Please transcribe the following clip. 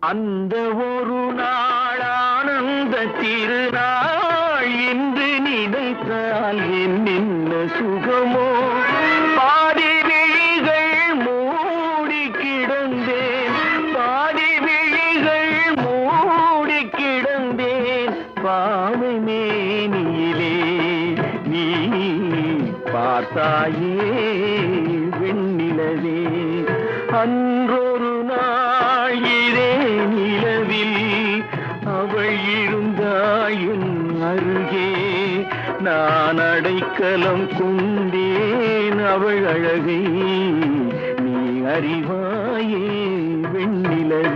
அந்த ஒரு நாள் ஆனந்த திருநாள் இன்று நினைத்தால் என்ன சுகமோ. பாதி விழிகள் மூடி கிடந்தேன், பாதி விழிகள் மூடி கிடந்தேன் பாவை மேனியிலே. நீ பார்த்தாயே வெண்ணிலவே, அன்றொரு நாள் இதே நிலவில் அவள் இருந்தாயின் அருகே. நான் அடைக்கலம் கொண்டேன் அவள் அழகை நீ அறிவாயே வெண்ணிலவே.